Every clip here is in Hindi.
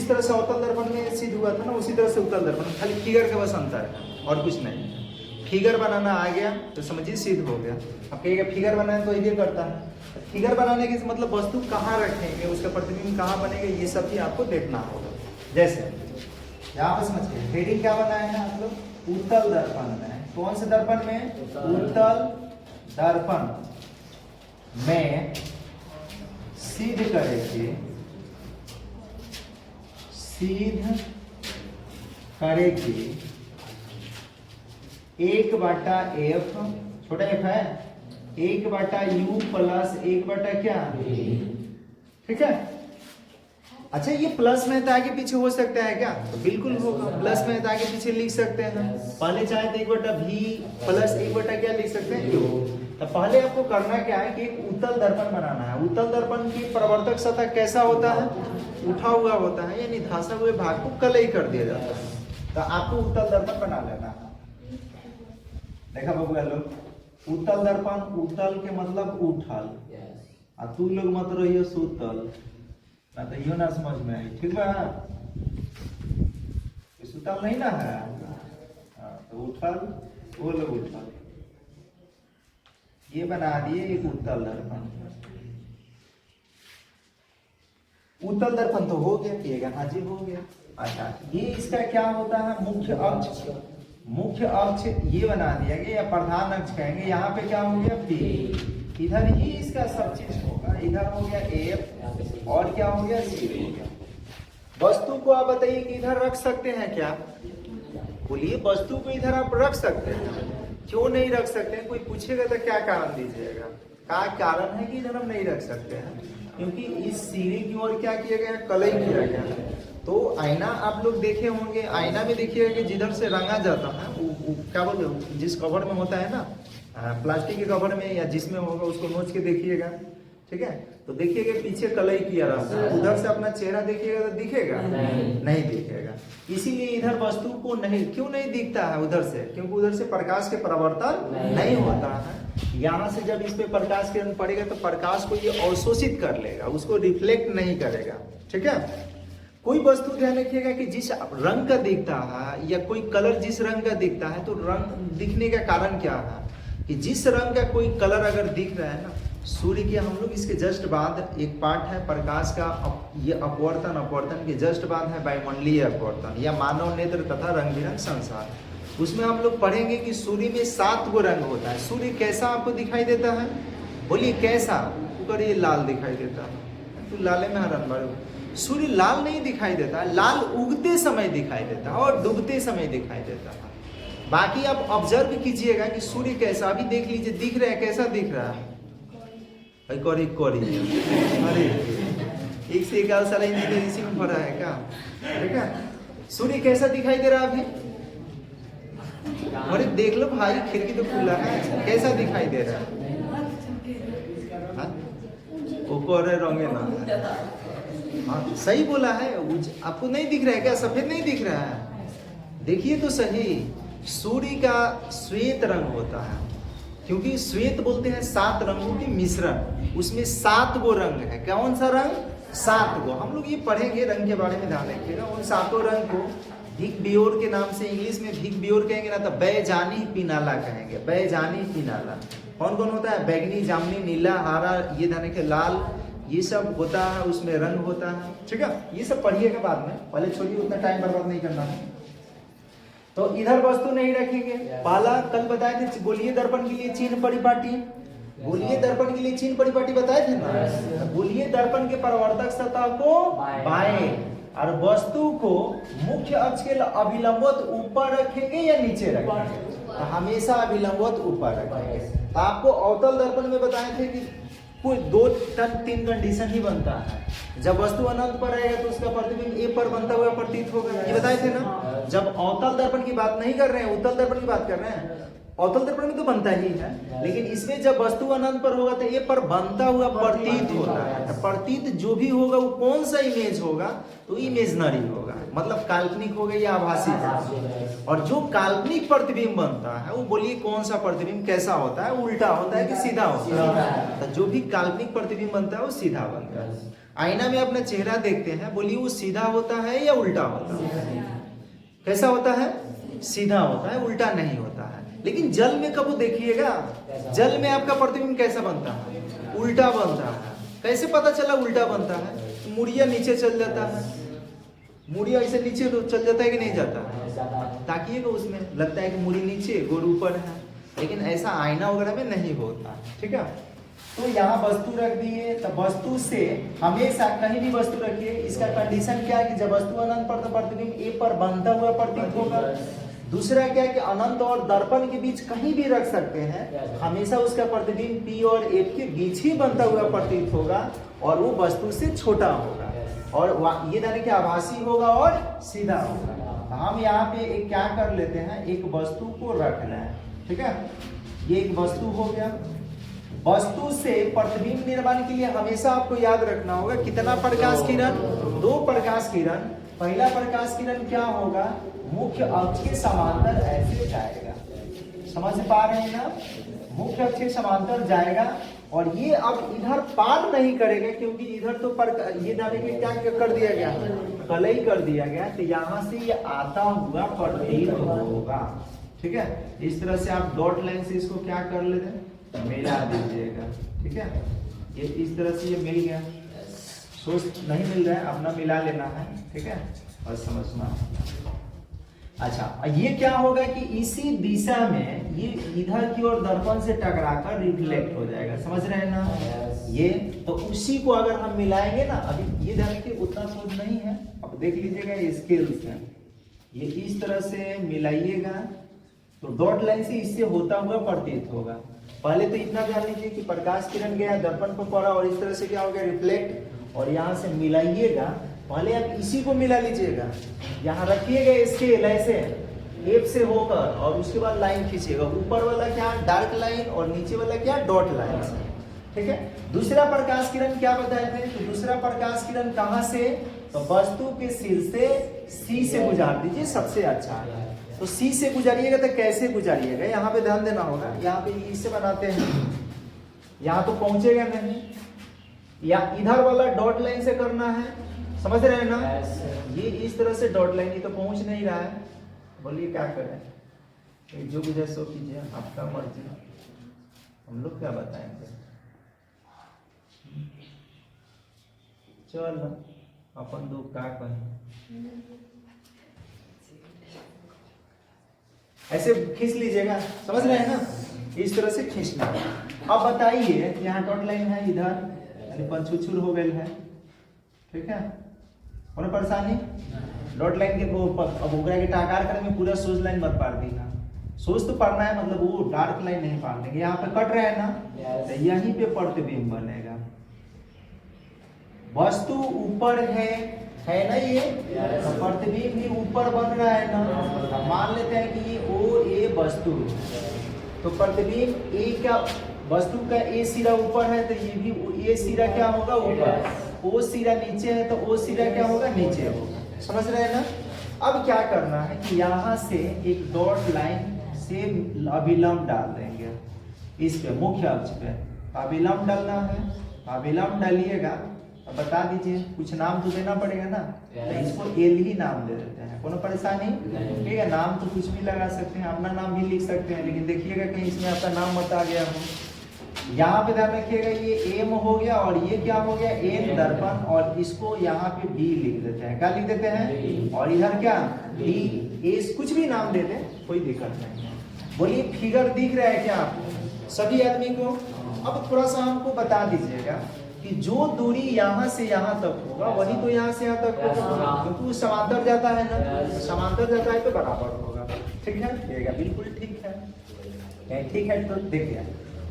जिस तरह से अवतल दर्पण में सिद्ध हुआ था ना, उसी तरह से उत्तल दर्पण, खाली फिगर का बस अंतर है और कुछ नहीं। फिगर बनाना आ गया तो समझिए सिद्ध हो गया। अब कहिएगा फिगर बनाना तो ये करता है, फिगर बनाने के मतलब वस्तु कहाँ रखेंगे, उसका प्रतिबिंब कहाँ बनेगा, ये सब भी आपको देखना होगा। जैसे यहाँ पर समझिए हेडिंग क्या बनाए हैं आप लोग, उत्तल दर्पण में। कौन से दर्पण में? उत्तल दर्पण में सिद्ध करेंगे, सिद्ध करेंगे 1/f, छोटा f है, 1/u प्लस 1/ क्या, ठीक है। अच्छा ये प्लस में आगे पीछे हो सकता है क्या? तो बिल्कुल होगा, प्लस में आगे पीछे लिख सकते हैं। पहले चाहे तो 1/v प्लस 1/ क्या लिख सकते हैं, u। तो पहले आपको करना क्या है कि एक उत्तल दर्पण बनाना है। उत्तल दर्पण की परावर्तक सतह कैसा होता है? उठा हुआ होता है, यानी धंसा हुए भाग को कलई कर दिया जाता है। तो आपको उत्तल दर्पण बना लेना है। देखा बाबू लोग, उत्तल दर्पण, उत्तल के मतलब उठल, और तू लोग मत रहियो सुतल, ना तो यो ना समझ में आई, ठीक बा? सुतल नहीं ना है, तो उठल, वो लोग उठल, ये बना दिए एक उत्तल दर्पण। उत्तल दर्पण तो हो गया, पिएगा हाँ जी हो गया। अच्छा ये इसका क्या होता है, मुख्य अक्ष। मुख्य अक्ष ये बना दिया गया, या प्रधान अक्ष कहेंगे। यहाँ पे क्या हो गया, P, इधर ही इसका सब चीज होगा। इधर हो गया F और क्या हो गया, C हो गया। वस्तु को आप बताइए कि इधर रख सकते हैं क्या? बोलिए वस्तु को इधर आप रख सकते हैं, क्यों नहीं रख सकते हैं? कोई पूछेगा तो क्या कारण दीजिएगा? क्या कारण है कि इधर हम नहीं रख सकते हैं? क्योंकि इस सिरे की ओर क्या किया गया, कलई किया गया। तो आईना आप लोग देखे होंगे, आईना में देखिएगा कि जिधर से रंगा जाता है क्या बोलते, जिस कवर में होता है ना, प्लास्टिक के कवर में या जिसमें होगा उसको नोच के देखिएगा, ठीक है। तो देखिएगा पीछे कलई किया रहता है, उधर से अपना चेहरा देखिएगा तो दिखेगा नहीं दिखेगा। इसीलिए इधर वस्तु को नहीं, क्यों नहीं दिखता है उधर से? क्योंकि उधर से प्रकाश के परावर्तन नहीं होता है। यहाँ से जब इस पे प्रकाश किरण पड़ेगा तो प्रकाश को ये अवशोषित कर लेगा, उसको रिफ्लेक्ट नहीं करेगा, ठीक है। कोई वस्तु ध्यान रखिएगा कि जिस रंग का दिखता है या कोई कलर जिस रंग का दिखता है, तो रंग दिखने का कारण क्या है कि जिस रंग का कोई कलर अगर दिख रहा है ना, सूर्य के हम लोग इसके जस्ट बाद एक पार्ट है प्रकाश का, ये अपवर्तन, अपवर्तन के जस्ट बाद है वायुमंडलीय अपवर्तन या मानव नेत्र तथा रंग बिरंग संसार। उसमें हम लोग पढ़ेंगे कि सूर्य में 7 गो रंग होता है। सूर्य कैसा आपको दिखाई देता है? बोलिए कैसा? ऊपर ये लाल दिखाई देता है, तो लाले में हरण बड़े। सूर्य लाल नहीं दिखाई देता है, लाल उगते समय दिखाई देता है और डूबते समय दिखाई देता है। बाकी आप ऑब्जर्व कीजिएगा कि सूर्य कैसा, अभी देख लीजिए दिख रहा है, कैसा दिख रहा है? अरे एक से 11 साल इंजीनियर इसी में पढ़ा है क्या, ठीक है। सूर्य कैसा दिखाई दे रहा है अभी? अरे देख लो भाई, खिड़की तो खुला है, कैसा दिखाई दे रहा है? रंगे ना, हाँ सही बोला है। आपको नहीं दिख रहा है क्या? सफेद नहीं दिख रहा है? देखिए तो सही, सूर्य का श्वेत रंग होता है, क्योंकि श्वेत बोलते हैं 7 रंगों के मिश्रण, उसमें 7 गो रंग है। कौन सा रंग? 7 गो। हम लोग ये पढ़ेंगे, रंग के बारे में ध्यान रखिएगा। उन 7 रंग को भिक बियोर के नाम से, इंग्लिश में भिक बियोर कहेंगे ना, तो बैजानी पिनाला कहेंगे, बैजानी पिनाला। कौन कौन होता है? बैगनी, जामुनी, नीला, हरा, ये धाने के लाल, ये सब होता है, उसमें रंग होता है, ठीक है। ये सब पढ़िएगा बाद में, पहले छोड़िए, उतना टाइम बर्बाद नहीं करना है। तो इधर वस्तु नहीं रखेंगे। पहला कल बताए थे गोलीय दर्पण के लिए चिन्ह परिपाटी, गोलीय दर्पण के लिए चिन्ह परिपाटी बताए थे ना। गोलीय दर्पण के परावर्तक सतह को बाएं और वस्तु को मुख्य अक्ष के अभिलंबवत ऊपर रखेंगे या नीचे रखेंगे? तो हमेशा अभिलंबवत ऊपर रखेंगे। तो आपको अवतल दर्पण में बताए थे कि कोई 2-3 कंडीशन ही बनता है। जब वस्तु अनंत पर रहेगा तो उसका प्रतिबिंब ए पर बनता हुआ प्रतीत होगा, ये बताए थे ना। जब अवतल दर्पण की बात नहीं कर रहे हैं, उत्तल दर्पण की बात कर रहे हैं। अवतल दर्पण में तो बनता ही है, लेकिन इसमें जब वस्तु अनंत पर होगा तो ए पर बनता हुआ प्रतीत होता है। तो प्रतीत जो भी होगा वो कौन सा इमेज होगा? तो इमेजनरी होगा, मतलब काल्पनिक होगा या आभासी होगा। और जो काल्पनिक प्रतिबिंब बनता है वो बोलिए कौन सा प्रतिबिंब कैसा होता है? उल्टा होता है कि सीधा होता है? तो जो भी काल्पनिक प्रतिबिंब बनता है वो सीधा बनता है। आईना में अपना चेहरा देखते हैं, बोलिए वो सीधा होता है या उल्टा होता है? कैसा होता है? सीधा होता है, उल्टा नहीं होता है। लेकिन जल में कब देखिएगा, जल में आपका प्रतिबिंब कैसा बनता है? उल्टा बनता है। कैसे पता चला उल्टा बनता है? मुड़िया नीचे चल जाता है, मुड़िया ऐसे नीचे तो चल जाता है कि नहीं जाता है? ताकिएगा, उसमें लगता है कि मुड़ी नीचे गोड़ ऊपर है, लेकिन ऐसा आईना वगैरह में नहीं होता। ठीक है, तो यहाँ वस्तु रख दिए, तो वस्तु से हमेशा कहीं भी वस्तु रखिए, इसका कंडीशन क्या है कि जब वस्तु अनंत पर तो प्रतिबिंब ए पर बंधा हुआ प्रतीत होगा। दूसरा क्या है कि अनंत और दर्पण के बीच कहीं भी रख सकते हैं, हमेशा उसका प्रतिबिंब पी और एफ के बीच ही बनता हुआ प्रतीत होगा और वो वस्तु से छोटा होगा और ये यानी कि आभासी होगा और सीधा होगा। हम यहाँ पे एक क्या कर लेते हैं, एक वस्तु को रखना है। ठीक है, ये एक वस्तु हो गया। वस्तु से प्रतिबिंब निर्माण के लिए हमेशा आपको याद रखना होगा कितना प्रकाश किरण? 2 प्रकाश किरण। पहला प्रकाश किरण क्या होगा? मुख्य अक्ष के समांतर ऐसे जाएगा, समझ पा रहे हैं ना? मुख्य अक्ष के समांतर जाएगा और ये अब इधर पार नहीं करेगा, क्योंकि इधर तो ये डाले के क्या कर दिया गया, कलई कर दिया गया, तो यहाँ से ये आता हुआ प्रतीत होगा। ठीक है, इस तरह से आप डॉट लाइन से इसको क्या कर लेते हैं, मिला दीजिएगा। ठीक है, ये इस तरह से ये मिल गया। सोच नहीं मिल रहा है, अपना मिला लेना है। ठीक है, और समझना। अच्छा, ये क्या होगा कि इसी दिशा में ये इधर की ओर दर्पण से टकराकर रिफ्लेक्ट हो जाएगा, समझ रहे हैं ना? ये तो उसी को अगर हम मिलाएंगे ना, अभी ये ध्यान रखिए उतना सोच नहीं है, अब देख लीजिएगा स्केल से ये इस तरह से मिलाइएगा तो डॉट लाइन से इससे होता हुआ प्रतीत होगा। पहले तो इतना ध्यान लीजिए कि प्रकाश किरण गया, दर्पण पर पड़ा और इस तरह से क्या हो गया, रिफ्लेक्ट, और यहाँ से मिलाइएगा। पहले आप इसी को मिला लीजिएगा, यहाँ रखिएगा स्केल ऐसे एफ से होकर और उसके बाद लाइन खींचिएगा, ऊपर वाला क्या डार्क लाइन और नीचे वाला क्या डॉट लाइन। ठीक है, दूसरा प्रकाश किरण क्या बताए थे? तो दूसरा प्रकाश किरण कहाँ से? तो वस्तु के सिर से सी से गुजार दीजिए, सबसे अच्छा है। तो सी से गुजारिएगा तो कैसे गुजारिएगा, यहाँ पे ध्यान देना होगा। यहाँ पे इससे बनाते हैं, यहाँ तो पहुंचेगा नहीं, या इधर वाला डॉट लाइन से करना है, समझ रहे हैं ना? ये इस तरह से डॉट लाइन, ये तो पहुंच नहीं रहा है, बोलिए क्या करें? जो गुजर सो कीजिए, आपका मर्जी, हम लोग क्या बताएंगे। चल अपन दो क्या कहें, ऐसे खींच लीजिएगा, समझ रहे हैं ना? इस तरह से खींचना। अब बताइए, यहाँ डॉट लाइन है, इधर यानी पंचुचुर हो गए है। ठीक है, और परेशानी डॉट लाइन के अब उगरा के आकार करने में पूरा सोज लाइन मत पार दी ना, सोच तो पढ़ना है, मतलब वो डार्क लाइन नहीं पार देंगे। यहाँ पे कट रहा है ना, तो यहीं पे प्रतिबिंब बनेगा। वस्तु ऊपर है ना, ये प्रतिबिंब भी ऊपर बन रहा है ना। मान लेते हैं कि ये ओ ए वस्तु, तो प्रतिबिंब ए का वस्तु का ए सिरा ऊपर है, तो ये भी ए सिरा क्या होगा, ऊपर। ओ सिरा नीचे है, तो ओ सिरा क्या होगा, नीचे होगा। समझ रहे हैं ना? अब क्या करना है कि यहाँ से एक डॉट लाइन से अभिलंब डाल देंगे इस पे, मुख्य अक्ष पे अभिलंब डालना है। अभिलंब डालिएगा, अब बता दीजिए, कुछ नाम तो देना पड़ेगा ना, तो इसको एल ही नाम दे देते हैं, कोनो परेशानी? ठीक है, नाम तो कुछ भी लगा सकते हैं, अपना नाम भी लिख सकते हैं, लेकिन देखिएगा कहीं इसमें आपका नाम मत आ गया हो। यहाँ पे ध्यान रखिएगा, ये एम हो गया और ये क्या हो गया, एन दर्पण, और इसको यहाँ पे बी लिख देते हैं। क्या लिख देते हैं? और इधर क्या डी, एस, कुछ भी नाम दे दें, कोई दिक्कत नहीं। बोलिए फिगर दिख रहा है क्या आपको सभी आदमी को? अब थोड़ा सा हमको बता दीजिएगा कि जो दूरी यहाँ से यहाँ तक होगा वही तो यहाँ से यहाँ तक होगा, क्योंकि वो समांतर जाता है ना, समांतर जाता है तो बराबर होगा। ठीक है, बिल्कुल ठीक है, ठीक है। तो देखिए,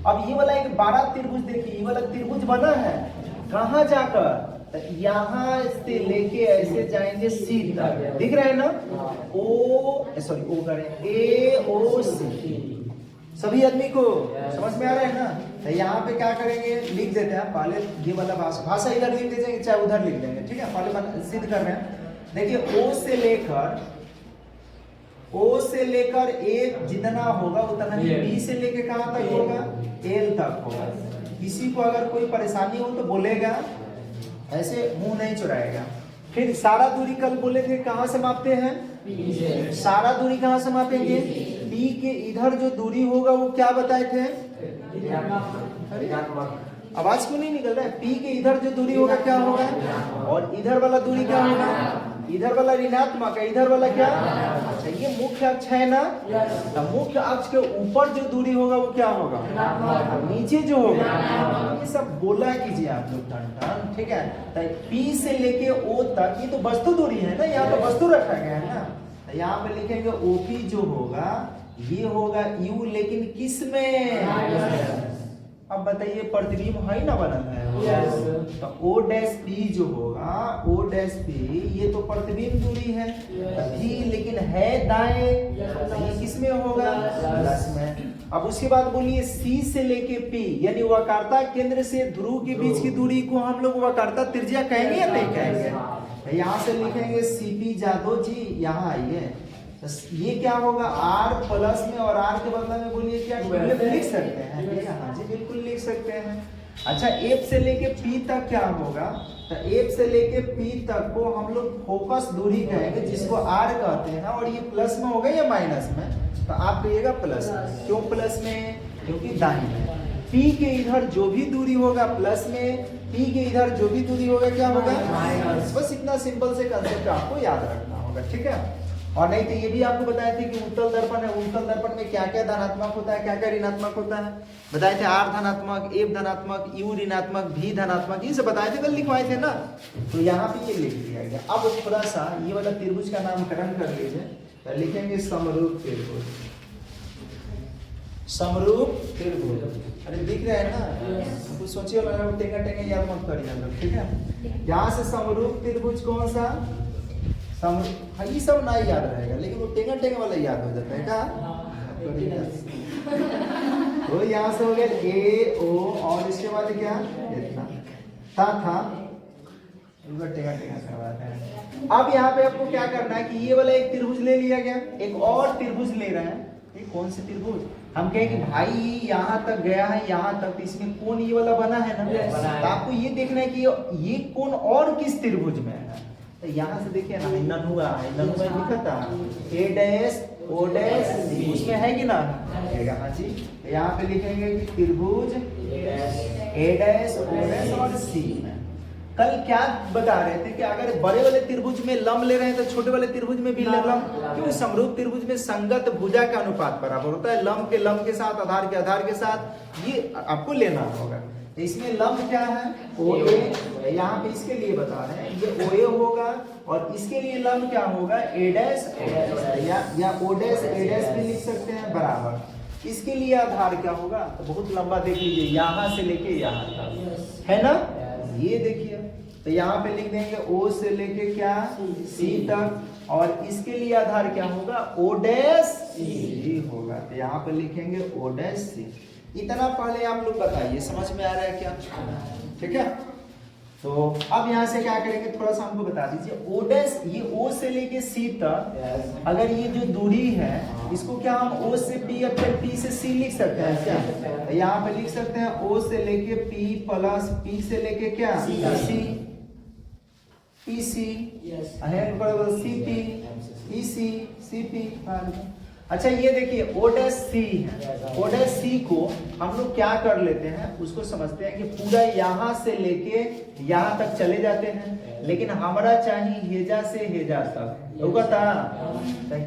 अब ये वाला एक बड़ा त्रिभुज देखिए, ये वाला त्रिभुज बना है कहाँ जाकर, यहाँ से लेके ऐसे जाएंगे सी तक, दिख रहा है ना? ओ सॉरी ओ करें, ए ओ सी, सभी आदमी को समझ में आ रहा है ना? तो यहाँ पे क्या करेंगे, लिख देते हैं पहले ये वाला भाषा इधर लिख दीजिए, चाहे उधर लिख देंगे। ठीक है, पहले सिद्ध कर रहे हैं। देखिए, ओ से लेकर ए जितना होगा उतना ही, बी से लेके कहाँ तक होगा, एल तक होगा। किसी को अगर कोई परेशानी हो तो बोलेगा, ऐसे मुंह नहीं चुराएगा। फिर सारा दूरी कल बोले थे कहाँ से मापते हैं, सारा दूरी कहाँ से मापेंगे, P के इधर जो दूरी होगा वो क्या बताए थे, आवाज क्यों नहीं निकल रहा है, P के इधर जो दूरी होगा क्या होगा, और इधर वाला दूरी क्या होगा, इधर वाला ऋणात्मक है, इधर वाला क्या, अच्छा ये मुख्य अक्ष है ना, तो मुख्य अक्ष के ऊपर जो दूरी होगा वो क्या होगा, नीचे जो होगा, ये सब बोला कीजिए आप लोग टन, ठीक है। तो P से लेके O तक ये तो वस्तु दूरी है ना, यहाँ पर वस्तु रखा गया है ना, तो यहाँ पे लिखेंगे OP जो होगा ये होगा U, लेकिन किस में, अब बताइए प्रतिबिंब है ना बनल है, तो O डैश P जो होगा, O डैश P ये तो प्रतिबिंब दूरी है भी, लेकिन है दाएं, तो ये किस में होगा, प्लस में। अब उसके बाद बोलिए C से लेके P, यानी वक्रता केंद्र से ध्रुव के बीच की दूरी को हम लोग वक्रता त्रिज्या कहेंगे या नहीं कहेंगे, यहाँ से लिखेंगे CP जादव जी, यहाँ आइए, ये क्या होगा R प्लस में, और R के बदले में बोलिए क्या लिख सकते हैं, हाँ जी बिल्कुल लिख सकते हैं। अच्छा F से लेके P तक क्या होगा, तो F से लेके P तक को हम लोग फोकस दूरी कहेंगे, जिसको R कहते हैं, और ये प्लस में होगा या माइनस में, तो आप कहिएगा प्लस में। क्यों प्लस में, क्योंकि दाहिने P के इधर जो भी दूरी होगा प्लस में, P के इधर जो भी दूरी होगा क्या होगा माइनस। बस इतना सिंपल से कंसेप्ट आपको याद रखना होगा, ठीक है। और नहीं तो ये भी आपको बताए थे कि उत्तल दर्पण है, उत्तल दर्पण में क्या क्या धनात्मक होता है, क्या क्या ऋणात्मक होता है, बताए थे R धनात्मक, F धनात्मक, U ऋणात्मक, V धनात्मक, ये सब बताए थे, कल लिखवाए थे ना, तो यहाँ पे ये लिख दिया गया। अब थोड़ा सा ये वाला त्रिभुज का नामकरण कर लीजिए, तो लिखेंगे समरूप त्रिभुज, समरूप त्रिभुज, अरे दिख रहा है ना, कुछ सोचिए टेंगा टेंगा याद मत करिए, ठीक है। यहाँ से समरूप त्रिभुज कौन सा, हाँ ये सब नहीं याद रहेगा, लेकिन वो टेंगा टेंगा वाला याद हो जाता है क्या, तो यहाँ से हो गया A O, और इसके बाद क्या इतना था टेंगा टेंगा करवाते हैं। अब यहाँ पे आपको क्या करना है कि ये वाला एक त्रिभुज ले लिया गया, एक और त्रिभुज ले रहे हैं, ये कौन से त्रिभुज, हम कहें कि भाई यहाँ तक गया है, यहाँ तक, तो इसमें कौन ये वाला बना है ना, तो आपको ये देखना है कि ये कौन और किस त्रिभुज में है, तो यहाँ से देखिए ना, ननुआ है, ननुआ लिखा था A dash O dash C, उसमें है कि ना, हाँ जी, यहाँ पे लिखेंगे कि त्रिभुज A डैश O डैश और C में। कल क्या बता रहे थे कि अगर बड़े वाले त्रिभुज में लंब ले रहे हैं तो छोटे वाले त्रिभुज में भी लंब, क्योंकि समरूप त्रिभुज में संगत भुजा का अनुपात बराबर होता है, लंब के लंब के साथ, आधार के आधार के साथ, ये आपको लेना होगा। इसमें लंब क्या है OA, यहाँ पे इसके लिए बता रहे हैं, ये OA होगा, और इसके लिए लंब क्या होगा A डैश या O डैश A डैश भी लिख सकते हैं बराबर। इसके लिए आधार क्या होगा, तो बहुत लंबा देख लीजिए, यहाँ से लेके यहाँ तक है ना, ये देखिए, तो यहाँ पे लिख देंगे O से लेके क्या C तक, और इसके लिए आधार क्या होगा O डैश C होगा, तो यहाँ पे लिखेंगे O डैश C। इतना पहले आप लोग बताइए, समझ में आ रहा है क्या, ठीक है। तो अब यहाँ से क्या करेंगे, थोड़ा सा हमको बता दीजिए, O डैश, ये O से लेके C तक, अगर ये जो दूरी है इसको क्या हम O से P या फिर P से C लिख सकते हैं क्या, यहाँ पे लिख सकते हैं O से लेके P प्लस P से लेके क्या C, PC CP PC CP। अच्छा ये देखिए O डैश C है, O डैश C को हम लोग क्या कर लेते हैं, उसको समझते हैं कि पूरा यहाँ से लेके यहाँ तक चले जाते हैं, लेकिन हमारा चाहिए हेजा से हेजा तक, तो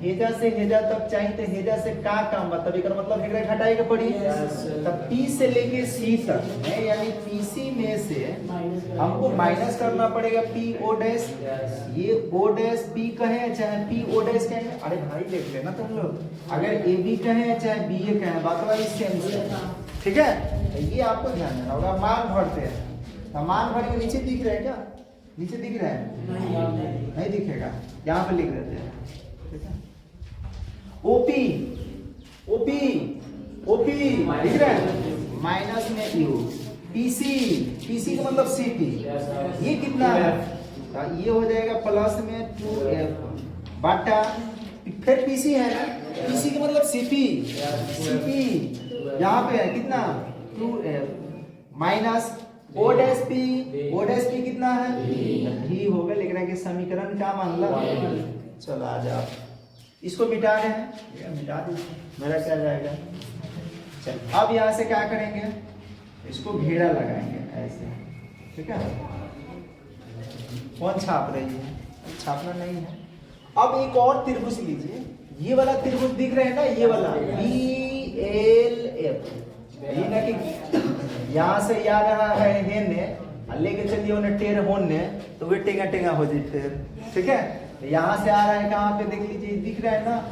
हेजा से हेजा तक चाहिए, तो हेजा से का काम मतलब एक मतलब एक घटाई के पड़ी, तब P से लेके C तक है, यानी PC में से हमको माइनस करना पड़ेगा P O डैश, ये O डैश P कहे चाहे P O डैश कहे, अरे भाई देख लेना तुम लोग, अगर A B कहे चाहे B A कहे, बात वाली सेम से, ठीक है, तो ये आपको ध्यान देना होगा। मान भरते हैं, तो मान भर के नीचे दिख रहा है क्या, नीचे दिख रहा है, नहीं दिखेगा, यहाँ पे लिख देते हैं, ठीक है। OP OP OP दिख रहा है, माइनस में U, PC PC का मतलब CP, ये कितना है, तो ये हो जाएगा प्लस में 2F बटा, फिर PC है ना, PC का मतलब CP यहाँ पे है कितना 2F, minus O dash P कितना है भी होगा, लेकिन आगे समीकरण क्या मान ला। चलो आ जाओ, इसको मिटा रहे हैं, मिटा दीजिए, मेरा क्या जाएगा। चल अब यहाँ से क्या करेंगे, इसको घेरा लगाएंगे ऐसे, ठीक है। कौन छाप रही है, छापना नहीं है। अब एक और त्रिभुज लीजिए, ये वाला त्रिभुज दिख रहे हैं ना, ये वाला BLF, ये ना कि यहाँ से आ रहा है हेने, लेके चलिए उन्हें टेढ़ होने, तो वे टेंगा टेंगा हो जाए टेढ़, ठीक है। यहाँ से आ रहा है कहाँ पे, देख लीजिए, दिख रहा है ना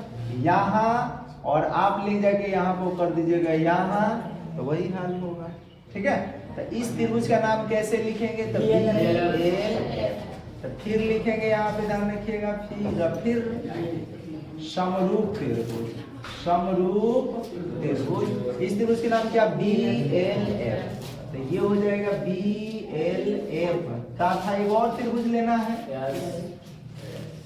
यहाँ, और आप ले जाके यहाँ को कर दीजिएगा यहाँ, तो वही हाल होगा, ठीक है। तो इस त्रिभुज का नाम कैसे लिखेंगे, तो BLF, तो फिर लिखेंगे यहाँ पे, ध्यान रखिएगा, फिर समरूप त्रिभुज, समरूप त्रिभुज, इस त्रिभुज के नाम क्या, BLF। तो ये हो जाएगा BLF। का था एक और त्रिभुज लेना है,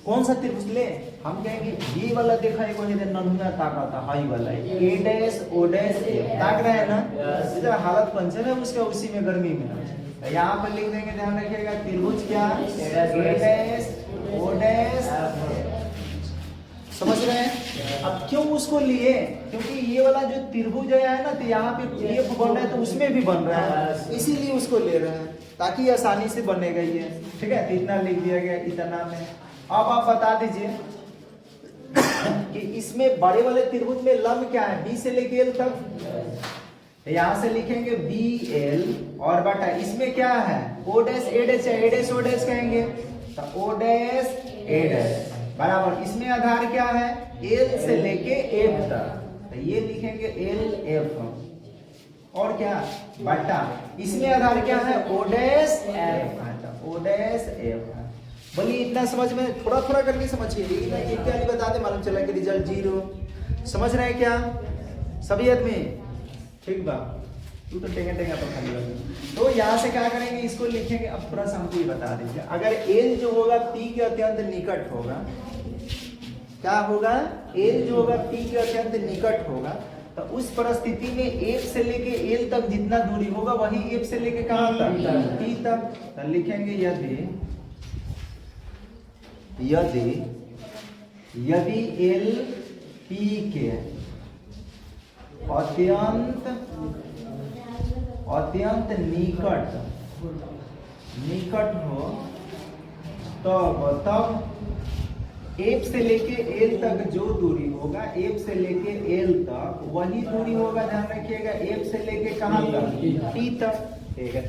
कौन सा त्रिभुज ले, हम कहेंगे ये वाला, देखा एक नन्हा ताका था, हाई वाला A डैश O डैश ताक रहा है ना, जरा हालत पंचर है उसका, उसी में गर्मी में। यहाँ पर लिख देंगे, ध्यान रखिएगा, त्रिभुज क्या, A डैश O डैश, समझ रहे हैं। अब क्यों उसको लिए, क्योंकि ये वाला जो त्रिभुज है ना, तो यहाँ पे F बन रहा है, तो उसमें भी बन रहा है, इसीलिए उसको ले रहे हैं, ताकि आसानी से बनेगा ये, ठीक है। तो इतना लिख दिया गया, इतना में। अब आप बता दीजिए कि इसमें बड़े वाले त्रिभुज में लंब क्या है, B से लेके L तक, यहाँ से लिखेंगे BL, और बटा इसमें क्या है, O डैश A डैश है, A डैश O डैश कहेंगे, तो O डैश A डैश बराबर, इसमें आधार क्या है, L से लेके F तक, तो ये लिखेंगे LF, और क्या बटा इसमें आधार क्या है, O dash F, O dash F। बोलिए इतना समझ में, थोड़ा थोड़ा करके समझिए, लेकिन एक क्या नहीं बता दे, मालूम चला कि रिजल्ट 0। समझ रहे हैं क्या सभी आदमी, ठीक बा, तू तो टेंगा टेंगा पर खाली बात। तो यहाँ से क्या करेंगे, इसको लिखेंगे। अब थोड़ा सा हमको ये बता दीजिए, अगर L जो होगा P के अत्यंत निकट होगा, क्या होगा, L जो होगा P के अत्यंत निकट होगा, तो उस परिस्थिति में F से लेके L तक जितना दूरी होगा, वही F से लेके कहाँ तक, P तक। तो लिखेंगे यदि L P के अत्यंत निकट हो, तब F से लेके L तक जो दूरी होगा, F से लेके L तक वही दूरी होगा, ध्यान रखिएगा, F से लेके कहाँ तक, P तक, ठीक है।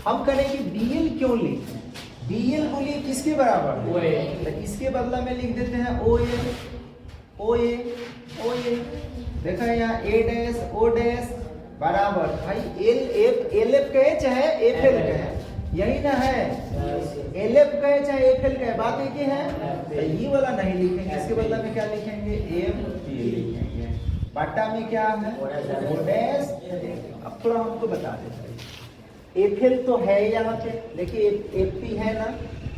हम करेंगे BL क्यों लिखें, BL बोलिए किसके बराबर, तो इसके बदला में लिख देते हैं OA। देखा है यहाँ A डैश O डैश बराबर, भाई LF कहे चाहे FL कहे, यही ना है, LF कहे चाहे FL कहे, बात एक ही है। तो ये वाला नहीं लिखेंगे, इसके बदला में क्या लिखेंगे, FP लिखेंगे, बट्टा में क्या है, O डैश। अब थोड़ा हमको बता देते, FL तो है यहाँ पे, लेकिन FP है ना,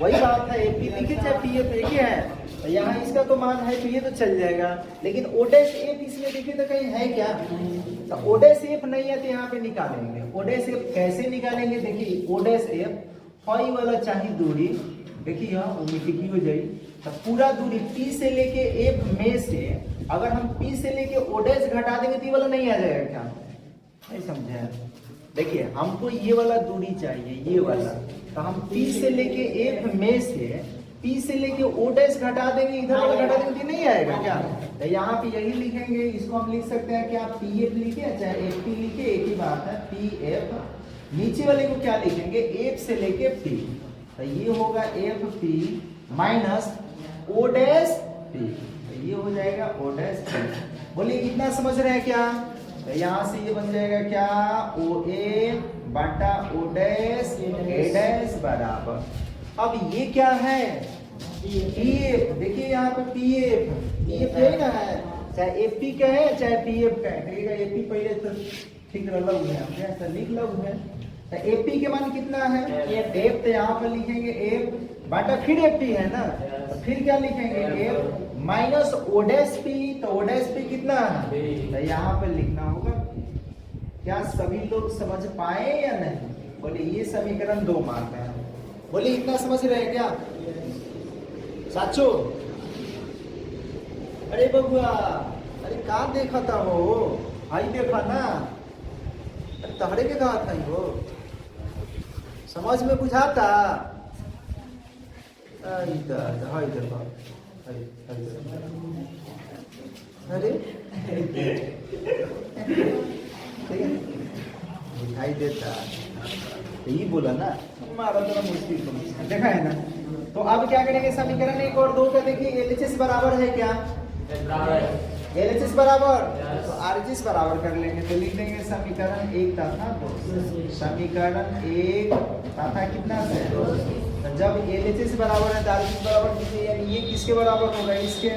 वही बात है, FP लिखे चाहे PF एक ही है, तो यहाँ इसका तो मान है, तो ये तो चल जाएगा, लेकिन O डैश F इसमें देखिए तो कहीं है क्या, तो O डैश F नहीं है, तो यहाँ पे निकालेंगे। O डैश F कैसे निकालेंगे, देखिए O डैश F फाई वाला चाहिए दूरी, देखिए यहाँ वो मिट्टी हो जाए, तो पूरा दूरी P से लेके F में से अगर हम P से लेके O डैश घटा देंगे तो ये वाला नहीं आ जाएगा क्या, नहीं समझे। देखिए हमको ये वाला दूरी चाहिए, ये वाला, तो हम P से लेके F में से P से लेके O डैश घटा देंगे, इधर वाला घटा देंगे तो नहीं आएगा क्या, तो यहाँ पे यही लिखेंगे। इसको हम लिख सकते हैं कि आप PF लिखे चाहे FP लिखे, एक ही बात है, PF। नीचे वाले को क्या लिखेंगे, F से लेके P, तो ये होगा FP minus O dash P, तो ये हो जाएगा O डैश P। बोलिए इतना समझ रहे हैं क्या, तो यहाँ से ये बन जाएगा क्या, OA बटा O डैश A डैश बराबर। अब ये क्या है, PF, देखिए यहाँ पे PF है ना, है चाहे FP का है चाहे PF का है, कहेगा FP पहले तो ठीक लग है, ऐसा लिख लग है, तो FP के मान कितना है, F, तो यहाँ पर लिखेंगे F बटा फिर FP है ना, तो फिर क्या लिखेंगे F minus O dash P, तो O डैश P कितना है, तो यहाँ पर लिखना होगा। क्या सभी लोग समझ पाए या नहीं, बोले ये समीकरण 2 मार्क है। बोले इतना समझ रहे हैं क्या साचो? अरे बबुआ, अरे कहाँ देखा था हो? आई देखा ना, अरे तहरे के कहा था वो, समझ में बुझाता? अरे देखो, अरे दिखाई देता तो ये बोला ना, हमारा तो मुश्किल देखा है ना। तो अब क्या करेंगे, समीकरण 1 और 2 का देखिए LHS बराबर है क्या? LHS बराबर, तो RHS बराबर कर लेंगे। तो लिख देंगे समीकरण 1 तथा 2, समीकरण 1 तथा कितना है 2। जब LHS बराबर है तो RHS बराबर कीजिए, यानी ये किसके बराबर होगा? इसके।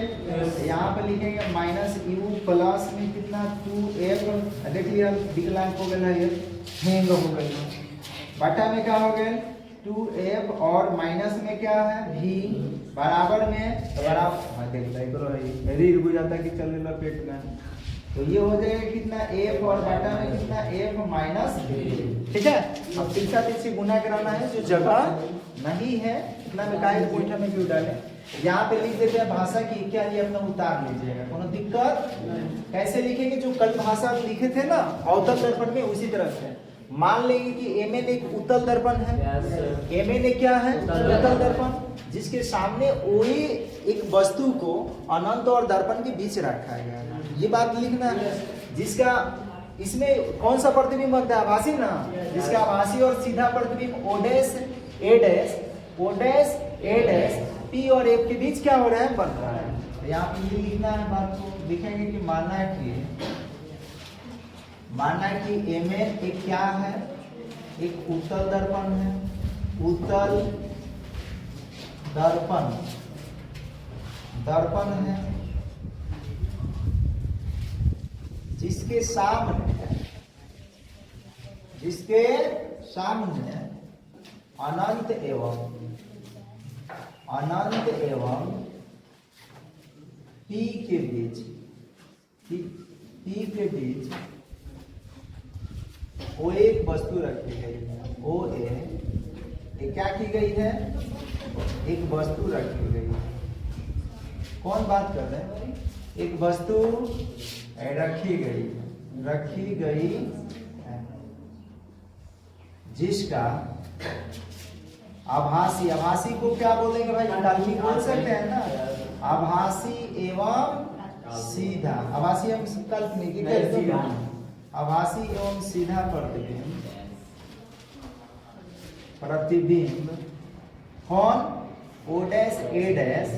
यहाँ पे लिखेंगे माइनस यू प्लस में कितना 2f, देख लिया विकलांग हो गया, ये हैंग हो गया, बटा में क्या हो गया 2f और माइनस में क्या है v बराबर में बराबर देख रील बुझाता कि चल रहा पेट में। तो ये हो जाएगा कितना f और बटा में कितना f माइनस v। ठीक है, अब तीसरा तीसरी गुना कराना है, जो जगह नहीं है इतना में काहे पॉइंटर में क्यों डालें, यहाँ पे लिख देते हैं भाषा की क्या ये अपना उतार लीजिएगा, कोनो दिक्कत। कैसे लिखेंगे? जो कल भाषा लिखे थे ना अवतल दर्पण में, उसी तरह से मान लेंगे कि Mn एक उत्तल दर्पण है। Mn एक क्या है? उत्तल दर्पण, जिसके सामने OA एक वस्तु को अनंत और दर्पण के बीच रखा गया है, ये बात लिखना है। जिसका इसमें कौन सा प्रतिबिंब बनता है? आभासी ना, जिसका आभासी और सीधा प्रतिबिंब O dash A dash O dash A dash P और F के बीच क्या हो रहा है? बन रहा है। तो यहाँ पे ये लिखना है, बात को लिखेंगे कि मानना है कि Mn एक क्या है? एक उत्तल दर्पण है, उत्तल दर्पण है, जिसके सामने अनंत एवं P के बीच वो एक वस्तु रखी गई है। OA ये क्या की गई है? एक वस्तु रखी गई है। कौन बात कर रहे हैं? एक वस्तु रखी गई है, जिसका आभासी को क्या बोलेंगे भाई? काल्पनिक बोल सकते हैं ना, आभासी एवं सीधा, आभासी एवं काल्पनिक, आभासी एवं सीधा प्रतिबिंब कौन? O dash A dash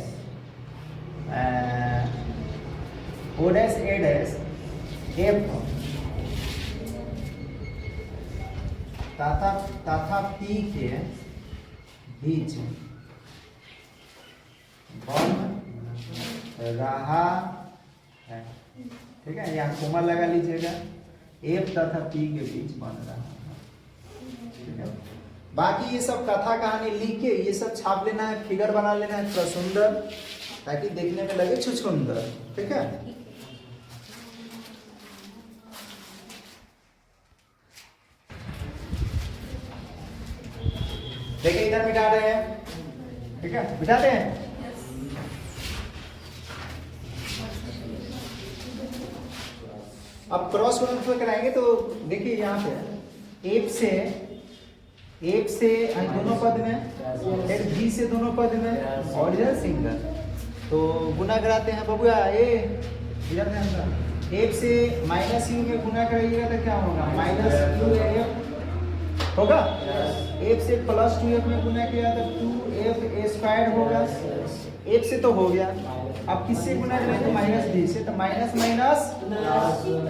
F तथा P के बीच बन रहा है। ठीक है, यहाँ कोमा लगा लीजिएगा, F तथा P के बीच बन रहा है। ठीक है, बाकी ये सब कथा कहानी लिख के ये सब छाप लेना है, फिगर बना लेना है थोड़ा सुंदर, ताकि देखने में लगे छुछुंदर। ठीक है, देखिए इधर मिटा रहे हैं। ठीक है, मिटाते हैं। अब क्रॉस गुणनफल कराएंगे तो देखिए यहाँ पे एक से दोनों पद में, फिर बी से दोनों पद में और इधर सिंगल, तो गुना कराते हैं बबुआ। इधर में एक से माइनस यू में गुना कराइएगा तो क्या होगा? माइनस यू एफ होगा। एक से प्लस 2f में गुना किया तो 2f स्क्वायर होगा। एक से तो हो गया, अब किससे गुना करेंगे? माइनस डी से, तो माइनस माइनस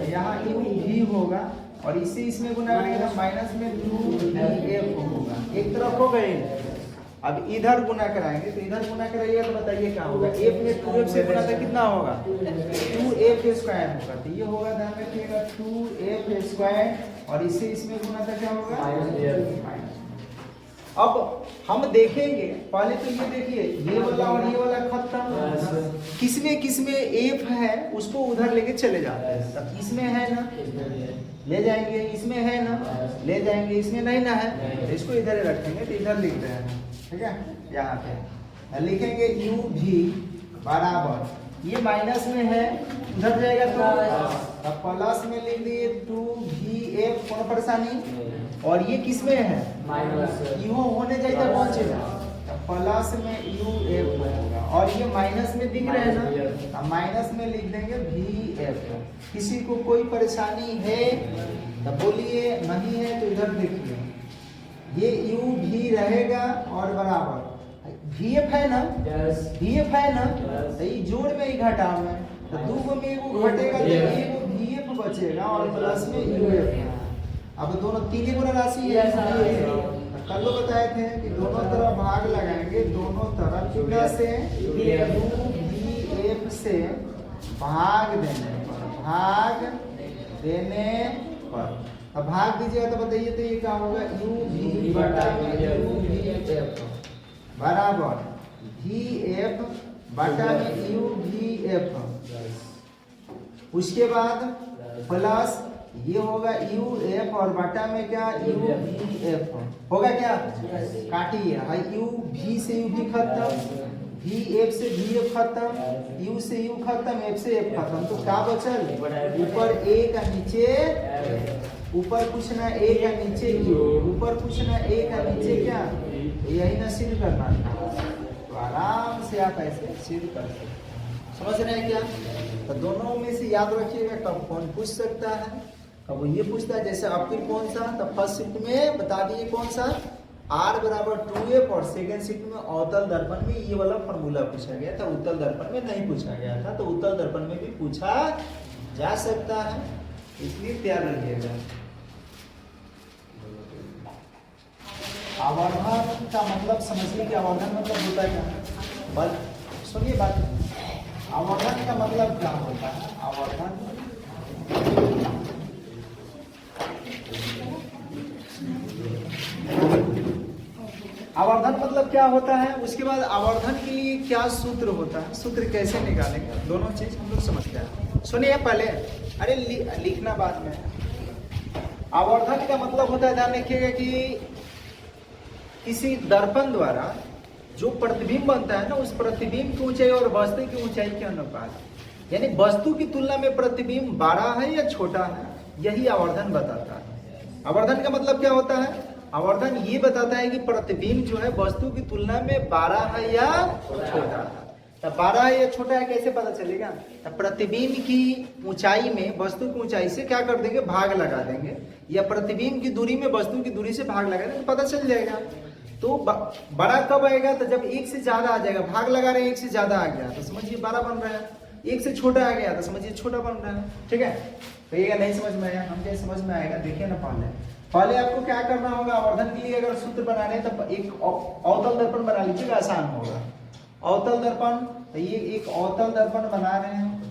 यहाँ यू भी होगा, और इससे इसमें गुना करेंगे तो माइनस में 2f होगा। एक तरफ हो गए, अब इधर गुना कराएंगे तो इधर गुना कराइएगा तो बताइए क्या होगा? f में 2f से गुना तो कितना होगा? 2f स्क्वायर होगा। तो ये होगा, ध्यान रखिएगा 2f स्क्वायर, और इससे इसमें गुना तो क्या होगा? अब हम देखेंगे, पहले तो ये देखिए ये वाला और ये वाला खत्म, किसमें किसमें एफ है उसको उधर लेके चले जाते हैं। तब इसमें है ना, ले जाएंगे, इसमें है ना, ले जाएंगे, इसमें नहीं ना है तो इसको इधर ही रखेंगे, तो इधर लिख रहे हैं, ठीक है। यहाँ पे लिखेंगे यू भी बराबर, ये माइनस में है उधर जाएगा तो प्लस में लिख दिए 2vf, कौन परेशानी, और ये किसमें है माइनस, यू होने चाहिए कौन चीज है, प्लस में यू एफ होगा, और ये माइनस में दिख रहे हैं ना, माइनस में लिख देंगे वी एफ। किसी को कोई परेशानी है तो बोलिए, नहीं है तो इधर देखिए, ये यू भी रहेगा और बराबर वी एफ है ना, वी एफ है ना, तो ये जोड़ में ही घटाव है, तो दो गो में एगो घटेगा तो एगो वी एफ बचेगा और प्लस में यू एफ। अब दोनों तीन गुना राशि है, कल लोग बताए थे कि दोनों तरफ भाग लगाएंगे, दोनों तरफ कितना से एफ से भाग देने पर, भाग देने पर, अब भाग दीजिएगा तो बताइए तो ये क्या होगा, यू भी बटा यू भी एफ बराबर वी एफ बटा में यू भी एफ। उसके बाद प्लस ये होगा यू एफ और बटा में क्या यू भी एफ होगा, क्या काटिए, हाई यू भी से यू भी खत्म, वी एफ से वी एफ खत्म, यू से यू खत्म, एफ से एफ खत्म, तो क्या बचल, ऊपर ए का नीचे, ऊपर कुछ ना ए का नीचे यू, ऊपर कुछ ना ए का नीचे क्या, यही ना सिद्ध करना है, तो आराम से आप ऐसे सिद्ध कर सकते, समझ रहे हैं क्या। तो दोनों में से याद रखिएगा कब कौन पूछ सकता है, कब ये पूछता है, जैसे अब फिर कौन सा, तो फर्स्ट शिफ्ट में बता दिए कौन सा R बराबर 2F, और सेकेंड शिफ्ट में अवतल दर्पण में ये वाला फॉर्मूला पूछा गया था, उत्तल दर्पण में नहीं पूछा गया था, तो उत्तल दर्पण में भी पूछा जा सकता है, इसलिए तैयार रहिएगा। आवर्धन का मतलब समझिए कि आवर्धन मतलब होता है क्या, बल, सुनिए बात, आवर्धन का मतलब क्या होता है, आवर्धन मतलब क्या होता है, उसके बाद आवर्धन के लिए क्या सूत्र होता है, सूत्र कैसे निकालेंगे, दोनों चीज हम लोग समझते हैं। सुनिए पहले, अरे लिखना बाद में। आवर्धन का मतलब होता है, ध्यान रखिएगा कि किसी दर्पण द्वारा जो प्रतिबिंब बनता है ना, उस प्रतिबिंब की ऊंचाई और वस्तु की ऊंचाई के अनुपात, यानी वस्तु की तुलना में प्रतिबिंब बड़ा है या छोटा है, यही आवर्धन बताता है। आवर्धन का मतलब क्या होता है, आवर्धन ये बताता है कि प्रतिबिंब जो है वस्तु की तुलना में बड़ा है या छोटा है। तो बड़ा है या छोटा है कैसे पता चलेगा, तो प्रतिबिंब की ऊंचाई में वस्तु की ऊंचाई से क्या कर देंगे, भाग लगा देंगे, या प्रतिबिंब की दूरी में वस्तु की दूरी से भाग लगा देंगे, तो पता चल जाएगा। तो बड़ा कब आएगा, तो जब एक से ज्यादा आ जाएगा, भाग लगा रहे हैं, एक से ज्यादा आ गया तो समझिए बड़ा बन रहा है, एक से छोटा आ गया तो समझिए छोटा बन रहा है, ठीक है। तो ये नहीं समझ में आया, हम क्या समझ में आएगा, देखिए ना, पहले आपको क्या करना होगा, आवर्धन के लिए अगर सूत्र बनाने तो एक अवतल दर्पण बना लीजिएगा, आसान होगा। अवतल दर्पण, तो ये एक अवतल दर्पण बना रहे हैं,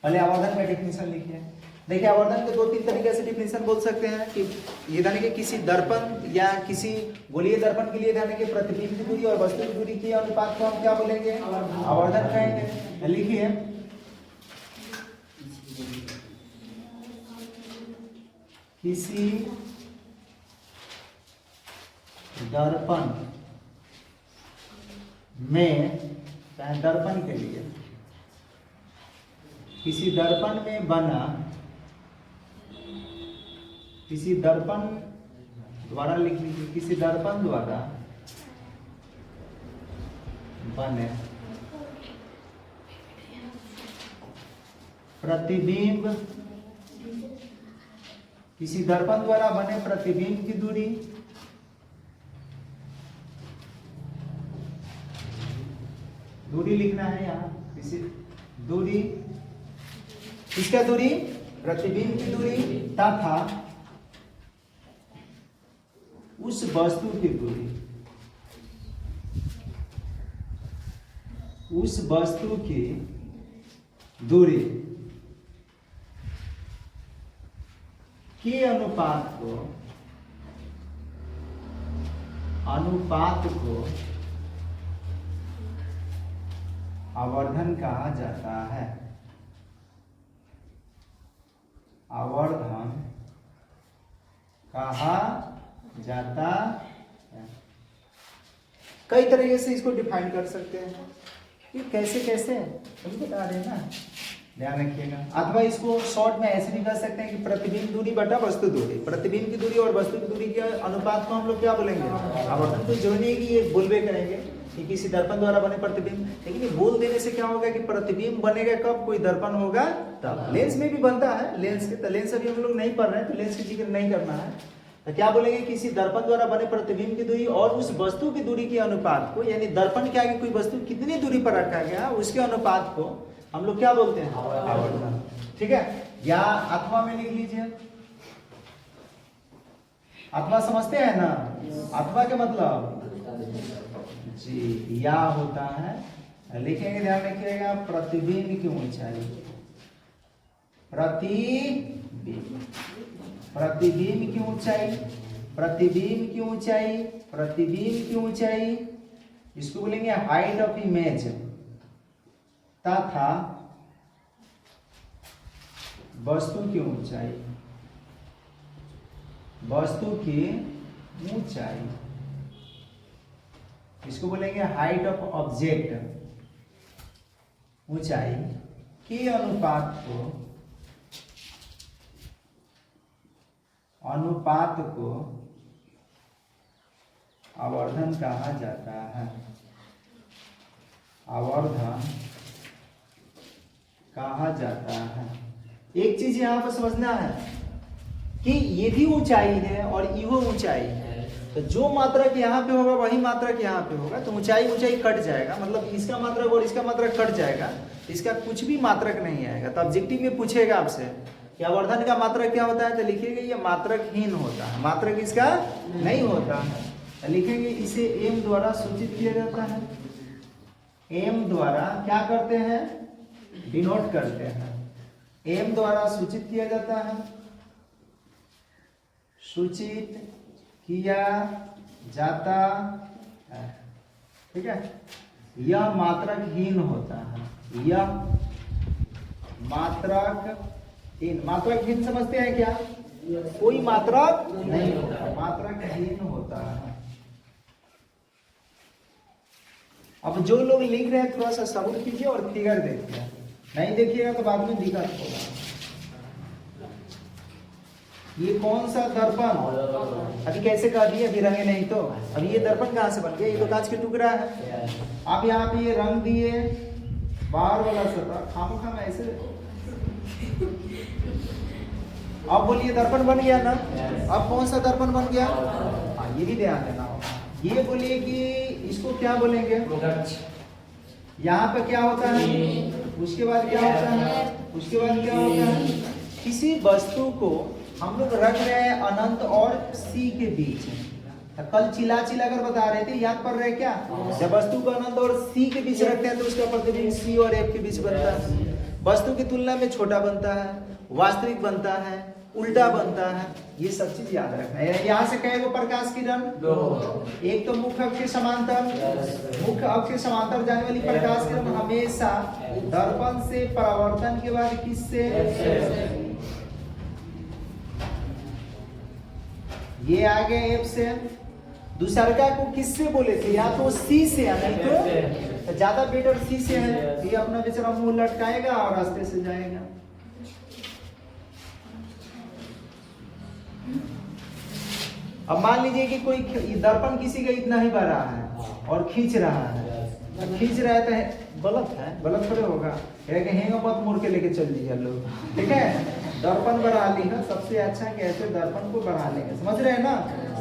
पहले आवर्धन का डेफिनेशन लिखिए। देखिए आवर्धन के दो तीन तरीके से डेफिनेशन बोल सकते हैं कि ये यानी कि किसी दर्पण या किसी गोलीय दर्पण के लिए यानी कि प्रतिबिंब की दूरी और वस्तु की दूरी के अनुपात को हम क्या बोलेंगे, आवर्धन कहेंगे। लिखिए किसी दर्पण में, चाहे दर्पण के लिए, किसी दर्पण में बना, किसी दर्पण द्वारा लिख लीजिए, किसी दर्पण द्वारा बने प्रतिबिंब, किसी दर्पण द्वारा बने प्रतिबिंब की दूरी लिखना है यहाँ, किसी दूरी, किसका दूरी, प्रतिबिंब की दूरी तथा उस वस्तु की दूरी, उस वस्तु की दूरी के अनुपात को आवर्धन कहा जाता है। आवर्धन कहा जाता है। कई तरीके से इसको डिफाइन कर सकते हैं। ये कैसे कैसे हम बता रहे हैं ना, ध्यान रखिएगा। अथवा इसको शॉर्ट में ऐसे भी कर सकते हैं कि प्रतिबिंब दूरी बटा वस्तु दूरी, प्रतिबिंब की दूरी और वस्तु की दूरी के अनुपात को हम लोग क्या बोलेंगे, आवर्धन। तो जरूरी है कि ये बोलबे करेंगे कि किसी दर्पण द्वारा बने प्रतिबिंब, लेकिन ये बोल देने से क्या होगा कि प्रतिबिंब बनेगा कब, कोई दर्पण होगा तब। लेंस में भी बनता है, लेंस के, तो लेंस अभी हम लोग नहीं पढ़ रहे हैं तो लेंस की जिक्र नहीं करना है। तो क्या बोलेंगे, किसी दर्पण द्वारा बने प्रतिबिंब की दूरी और उस वस्तु की दूरी के अनुपात को, यानी दर्पण के आगे कोई वस्तु कितनी दूरी पर रखा गया उसके अनुपात को हम लोग क्या बोलते हैं, आवर्धन। ठीक है, या अथवा में लिख लीजिए। अथवा समझते हैं ना, अथवा के मतलब जी या होता है। लिखेंगे, ध्यान रखिएगा, प्रतिबिंब की ऊंचाई, प्रतिबिंब की ऊंचाई, प्रतिबिंब की ऊंचाई, प्रतिबिंब की ऊंचाई, इसको बोलेंगे हाइट ऑफ इमेज, तथा वस्तु की ऊंचाई, वस्तु की ऊंचाई, इसको बोलेंगे हाइट ऑफ ऑब्जेक्ट, ऊंचाई के अनुपात को आवर्धन कहा जाता है। आवर्धन कहा जाता है। एक चीज यहां पर समझना है कि ये भी ऊंचाई है और इहो ऊंचाई है, तो जो मात्रक यहाँ पे होगा वही मात्रक यहाँ पे होगा, तो ऊंचाई ऊंचाई कट जाएगा, मतलब इसका मात्रक और इसका मात्रक कट जाएगा, इसका कुछ भी मात्रक नहीं आएगा। तो ऑब्जेक्टिव में पूछेगा आपसे कि आवर्धन का मात्रक क्या होता है, तो लिखिएगा ये मात्रकहीन होता है, मात्रक इसका नहीं होता है। तो लिखेंगे इसे एम द्वारा सूचित किया जाता है। एम द्वारा क्या करते हैं, डिनोट करते हैं, एम द्वारा सूचित किया जाता है, सूचित किया जाता है। ठीक है, यह मात्रकहीन होता है, यह मात्रकहीन, मात्रकहीन समझते हैं क्या, कोई मात्रक नहीं होता, मात्रकहीन होता है। अब जो लोग लिख रहे हैं थोड़ा सा सबूत कीजिए और फिगर देखिए, नहीं देखिएगा तो बाद में दिक्कत होगा। ये कौन सा दर्पण, अभी कैसे कर दिए, अभी रंगे नहीं तो अभी ये दर्पण कहाँ से बन गया, ये तो कांच के टुकड़ा है। आप यहाँ पे ये रंग दिए, बाहर वाला सतह खाम ऐसे, अब बोलिए दर्पण बन गया ना। अब कौन सा दर्पण बन गया, हाँ ये भी ध्यान देना होगा। ये बोलिए कि इसको क्या बोलेंगे, यहाँ पे क्या होता है, उसके बाद क्या होता है, उसके बाद क्या होता है। किसी वस्तु को हम लोग रख रहे हैं अनंत और सी के बीच। तो कल चिल्ला कर बता रहे थे, याद पड़ रहे क्या, जब वस्तु को अनंत और सी के बीच रखते हैं तो उसका प्रतिबिंब सी और एफ के बीच बनता है। वस्तु की तुलना में छोटा बनता है, वास्तविक बनता है, उल्टा बनता है, ये सब चीज याद रखना है। यहाँ से कहेगा प्रकाश किरण, एक तो मुख्य अक्ष के समांतर, मुख्य अक्ष के समांतर जाने वाली प्रकाश किरण हमेशा दर्पण से परावर्तन के बाद किससे, ये आ गए एफ से। दूसरका को किससे बोले थे, या तो सी से या नहीं तो ज्यादा बेटर सी से है, ये अपना बेचारा मुंह लटकाएगा और रास्ते से जाएगा। अब मान लीजिए कि कोई दर्पण किसी का इतना ही बड़ा है और खींच रहा है, खींच रहा है तो गलत है, गलत थोड़े होगा, हेंगा मत मोड़ के लेके चल दीजिए लोग। ठीक है, दर्पण बढ़ा ली है, सबसे अच्छा कैसे दर्पण को बढ़ा लेंगे, समझ रहे हैं ना।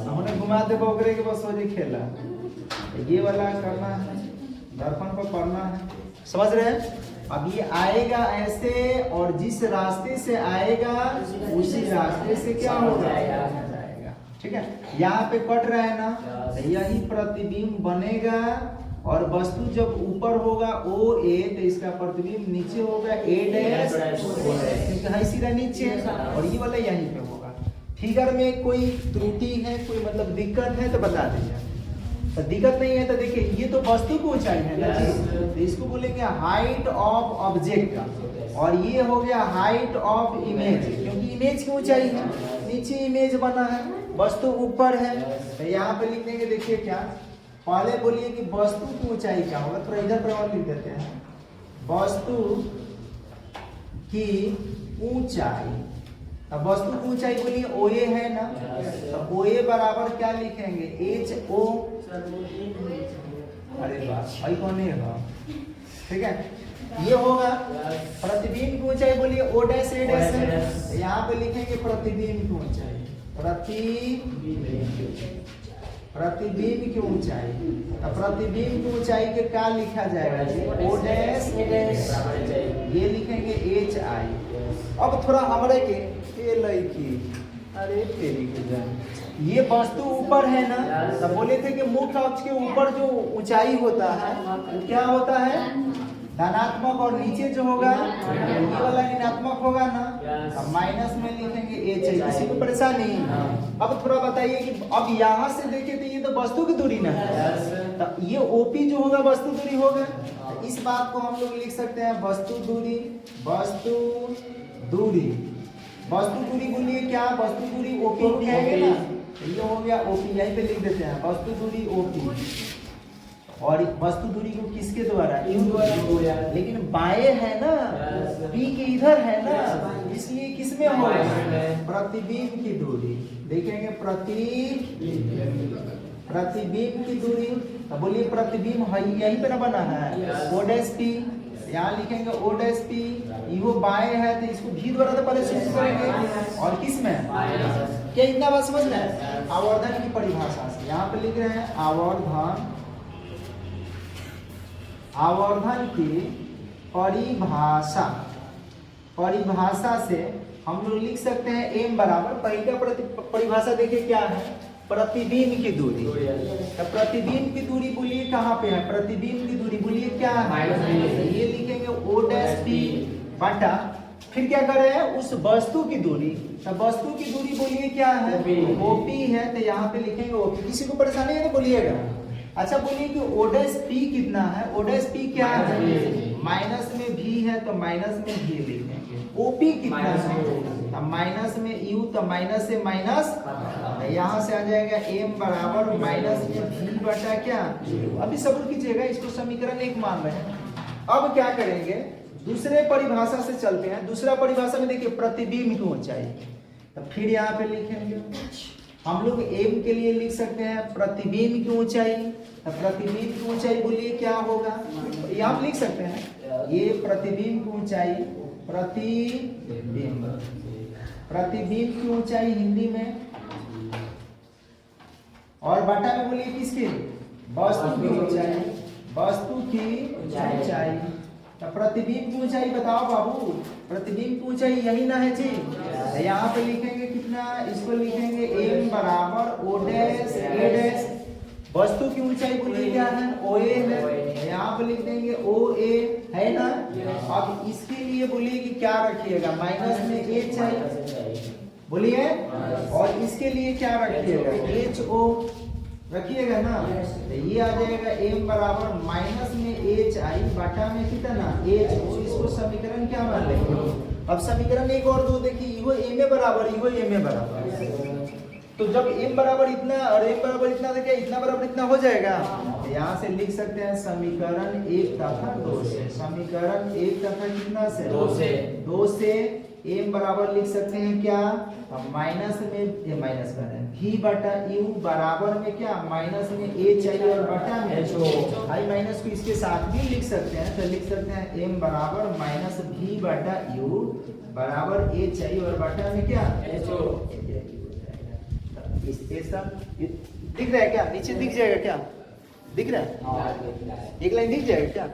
हमने घुमा दे बोगरे के बस हो जाए खेला, ये वाला करना है, दर्पण को पढ़ना है, समझ रहे हैं। अब ये आएगा ऐसे और जिस रास्ते से आएगा उसी रास्ते से क्या होगा, जाएगा। ठीक है, यहाँ पे कट रहा है ना, तो यही प्रतिबिंब बनेगा और वस्तु जब ऊपर होगा ओ ए तो इसका प्रतिबिंब नीचे होगा ए डैश, क्योंकि सीधा नीचे और ये वाला यहीं पे होगा। फिगर में कोई त्रुटि है, कोई मतलब दिक्कत है तो बता दीजिए। तो दिक्कत नहीं है। तो देखिए ये तो वस्तु की ऊंचाई है ना जी, तो इसको बोलेंगे हाइट ऑफ ऑब्जेक्ट, और ये हो गया हाइट ऑफ इमेज, क्योंकि इमेज की ऊंचाई है, नीचे इमेज बना है, वस्तु ऊपर है। तो यहाँ पे लिख देंगे, देखिए क्या, पहले बोलिए कि वस्तु की ऊंचाई क्या होगा, थोड़ा इधर पर और लिख देते हैं, वस्तु की ऊंचाई। अब वस्तु की ऊंचाई बोलिए ओए है ना, तो ओए बराबर क्या लिखेंगे, एच ओ, अरे वाह आई कौन है, ठीक है, ये होगा। प्रतिबिंब की ऊंचाई बोलिए ओ डैश ए डैश है, यहाँ पे लिखेंगे प्रतिबिंब की ऊंचाई, प्रतिबिंब की ऊंचाई। अब प्रतिबिंब की ऊंचाई के क्या लिखा जाएगा जी, ओ डैश ए डैश, ये लिखेंगे एच आई। अब थोड़ा हमारे के लड़की, अरे तेरी के जान, ये वस्तु ऊपर है ना, तब बोले थे कि मुख्य अक्ष के ऊपर जो ऊंचाई होता है वो क्या होता है, धनात्मक, और नीचे जो होगा ये वाला ऋणात्मक होगा ना, अब माइनस में लिखेंगे एच आई, किसी को परेशानी। अब थोड़ा बताइए कि अब यहाँ से देखे तो ये तो वस्तु की दूरी ना है, तो ये ओपी जो होगा वस्तु दूरी होगा, तो इस बात को हम लोग लिख सकते हैं वस्तु दूरी, वस्तु दूरी, वस्तु दूरी बोलिए क्या, वस्तु दूरी ओपी उठाएंगे ना, तो ये हो गया ओपी, यहीं पे लिख देते हैं वस्तु दूरी ओपी। और वस्तु दूरी को किसके द्वारा, यू द्वारा, लेकिन बाएं है ना, बी के इधर है ना, इसलिए किसमें होगा, प्रतिबिंब की दूरी, देखेंगे प्रतिबिंब की दूरी। तो बोलिए प्रतिबिंब यहीं पे ना बना है, ओ डैश पी, यहाँ लिखेंगे ओ डैश पी, वो बाएं है तो इसको भी द्वारा तो पहले सूचित करेंगे, और किस में, क्या इतना बात समझ रहे हैं, आवर्धन की परिभाषा से यहाँ पे लिख रहे हैं आवर्धन की परिभाषा से हम लोग लिख सकते हैं m बराबर, पहली का परिभाषा देखिए क्या है, प्रतिबिंब की दूरी। तो प्रतिबिंब की दूरी बोलिए कहाँ पे है, प्रतिबिंब की दूरी बोलिए क्या है, ये लिखेंगे ओ डैश पी बटा, फिर क्या कर रहे हैं, उस वस्तु की दूरी, तो वस्तु की दूरी बोलिए क्या है, ओपी है, तो यहाँ पे लिखेंगे ओपी, किसी को परेशानी है तो बोलिएगा। अच्छा बोलिए कि ओ डैश पी कितना है, ओ डैश पी क्या है, माइनस में भी है तो माइनस में भी लिखेंगे, ओपी कितना है, माइनस में यू, तो माइनस से माइनस, यहाँ से आ जाएगा m बराबर माइनस में भी बटा क्या, अभी सब्र कीजिएगा, इसको समीकरण 1 मान रहे हैं। अब क्या करेंगे, दूसरे परिभाषा से चलते हैं। दूसरा परिभाषा में देखिए प्रतिबिंब की ऊंचाई, तो फिर यहाँ पे लिखेंगे हम लोग m के लिए लिख सकते हैं प्रतिबिंब की ऊंचाई, तो प्रतिबिंब की ऊंचाई बोलिए क्या होगा, यहाँ पे लिख सकते हैं ये प्रतिबिंब की ऊंचाई, प्रतिबिंब की ऊंचाई हिंदी में, और बटा में बोलिए किसकी, वस्तु की ऊंचाई, वस्तु की ऊंचाई। तो प्रतिबिंब की ऊंचाई बताओ बाबू, प्रतिबिंब की ऊंचाई यही ना है जी, यहाँ पे लिखेंगे कितना, इसको लिखेंगे m बराबर ओ डैश ए डैश, वस्तु की ऊंचाई बोलिए क्या है, ओ ए है, यहाँ पे लिख देंगे ओ ए है ना। अब इसके लिए बोलिए कि क्या रखिएगा, माइनस में एच आई बोलिए, और इसके लिए क्या रखिएगा, एच ओ रखिएगा ना, तो ये आ जाएगा m बराबर माइनस में एच आई बटा में कितना एच ओ, इसको समीकरण क्या मान लेंगे। अब समीकरण 1 और 2 देखिए, इहो m ए बराबर, इहो m ए बराबर, तो जब m बराबर इतना और m बराबर इतना, देखिए इतना बराबर इतना हो जाएगा, तो यहाँ से लिख सकते हैं समीकरण 1 तथा 2 से, समीकरण 1 तथा कितना से, 2 से m बराबर लिख सकते हैं क्या, माइनस में माइनस कर रहे हैं v बटा u बराबर में क्या, माइनस में h आई और बटा में आई, माइनस को इसके साथ भी लिख सकते हैं, तो लिख सकते हैं m बराबर माइनस v बटा u बराबर h आई और बटा में क्या दिख रहा है क्या, नीचे दिख जाएगा क्या, दिख रहा है, एक लाइन दिख जाएगा क्या।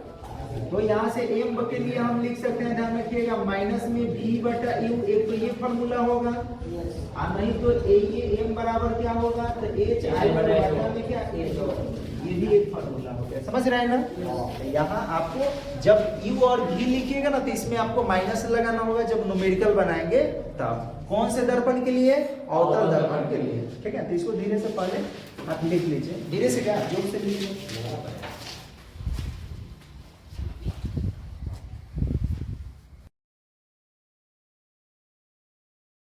तो यहाँ से m के लिए हम लिख सकते हैं, ध्यान रखिएगा माइनस में v बटा u, एक तो ये फॉर्मूला होगा, और नहीं तो ये m बराबर क्या होगा, तो h आई बटा में क्या h होगा। ये भी एक फार्मूला हो गया, समझ रहे हैं ना। यहाँ आपको जब U और V लिखिएगा ना तो इसमें आपको माइनस लगाना होगा जब न्यूमेरिकल बनाएंगे तब। कौन से दर्पण के लिए? अवतल दर्पण के लिए, ठीक है। तो इसको धीरे से पहले आप लिख लीजिए, धीरे से क्या जोर से लीजिए।